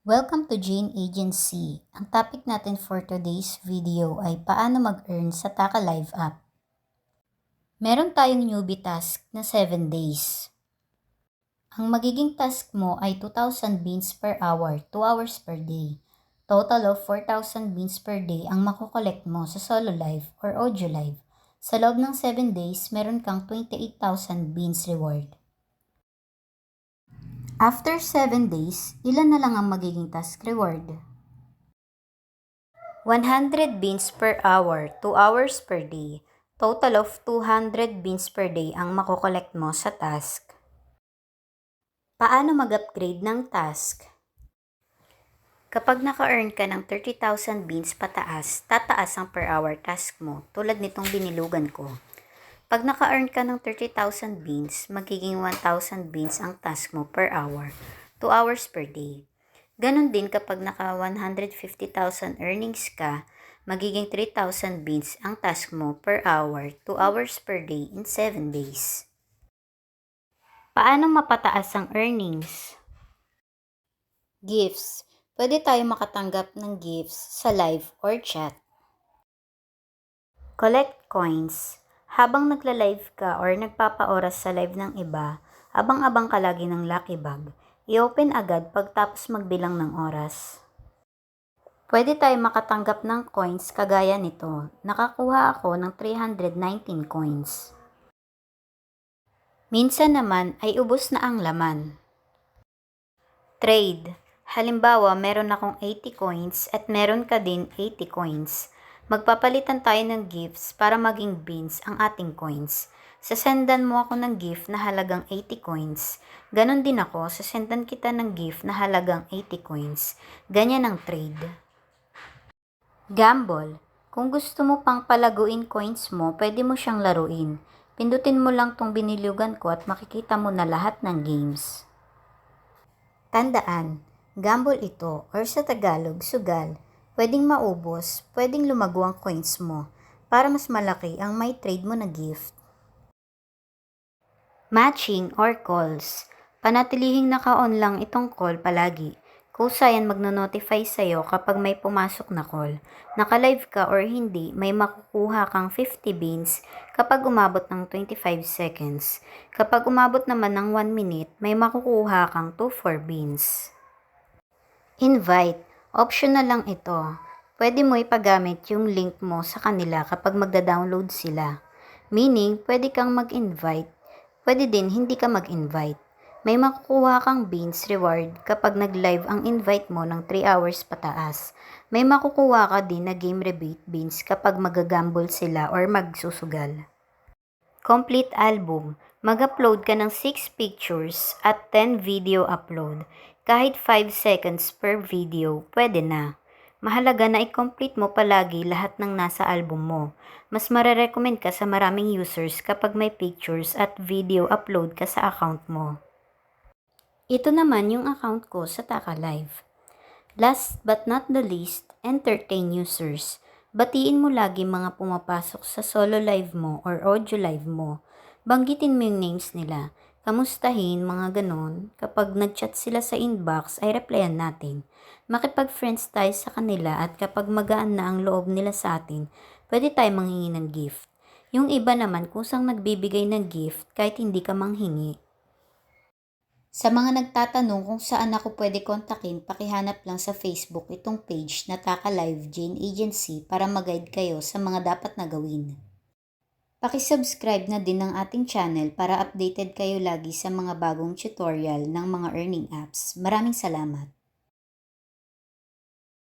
Welcome to Jane Agency. Ang topic natin for today's video ay paano mag-earn sa Taka Live app. Meron tayong newbie task na 7 days. Ang magiging task mo ay 2,000 beans per hour, 2 hours per day. Total of 4,000 beans per day ang makokolekt mo sa solo live or audio live. Sa loob ng 7 days, meron kang 28,000 beans reward. After 7 days, ilan na lang ang magiging task reward? 100 beans per hour, 2 hours per day. Total of 200 beans per day ang makokolekt mo sa task. Paano mag-upgrade ng task? Kapag naka-earn ka ng 30,000 beans pataas, tataas ang per hour task mo tulad nitong binilugan ko. Pag naka-earn ka ng 30,000 beans, magiging 1,000 beans ang task mo per hour, 2 hours per day. Ganon din kapag naka 150,000 earnings ka, magiging 3,000 beans ang task mo per hour, 2 hours per day in 7 days. Paano mapataas ang earnings? Gifts. Pwede tayo makatanggap ng gifts sa live or chat. Collect coins. Habang nagla-live ka or nagpapaoras sa live ng iba, abang-abang ka lagi ng lucky bag. I-open agad pagtapos magbilang ng oras. Pwede tayo makatanggap ng coins kagaya nito. Nakakuha ako ng 319 coins. Minsan naman ay ubos na ang laman. Trade. Halimbawa, meron akong 80 coins at meron ka din 80 coins. Magpapalitan tayo ng gifts para maging beans ang ating coins. Sasendan mo ako ng gift na halagang 80 coins. Ganon din ako, sasendan kita ng gift na halagang 80 coins. Ganyan ang trade. Gamble. Kung gusto mo pang palaguin coins mo, pwede mo siyang laruin. Pindutin mo lang tong binilugan ko at makikita mo na lahat ng games. Tandaan, gamble ito or sa Tagalog, sugal. Pwedeng maubos, pwedeng lumago ang coins mo para mas malaki ang may trade mo na gift. Matching or calls. Panatilihing naka-on lang itong call palagi. Kusa yan magno-notify sa'yo kapag may pumasok na call. Naka-live ka or hindi, may makukuha kang 50 beans kapag umabot ng 25 seconds. Kapag umabot naman ng 1 minute, may makukuha kang 2-4 beans. Invite. Optional lang ito. Pwede mo ipagamit yung link mo sa kanila kapag magda-download sila. Meaning, pwede kang mag-invite. Pwede din hindi ka mag-invite. May makukuha kang beans reward kapag nag-live ang invite mo ng 3 hours pataas. May makukuha ka din na game rebate beans kapag magagamble sila or magsusugal. Complete album. Mag-upload ka ng 6 pictures at 10 video upload. Kahit 5 seconds per video, pwede na. Mahalaga na i-complete mo palagi lahat ng nasa album mo. Mas marerecommend ka sa maraming users kapag may pictures at video upload ka sa account mo. Ito naman yung account ko sa Taka Live. Last but not the least, entertain users. Batiin mo lagi mga pumapasok sa solo live mo or audio live mo. Banggitin mo yung names nila. Kamustahin, mga ganon. Kapag nag-chat sila sa inbox, ay replyan natin. Makipag-friends tayo sa kanila at kapag magaan na ang loob nila sa atin, pwede tayo manghingi ng gift. Yung iba naman kusang nagbibigay ng gift kahit hindi ka manghingi. Sa mga nagtatanong kung saan ako pwede kontakin, pakihanap lang sa Facebook itong page na Taka Live Jane Agency para mag-guide kayo sa mga dapat na gawin. Paki-subscribe na din ng ating channel para updated kayo lagi sa mga bagong tutorial ng mga earning apps. Maraming salamat!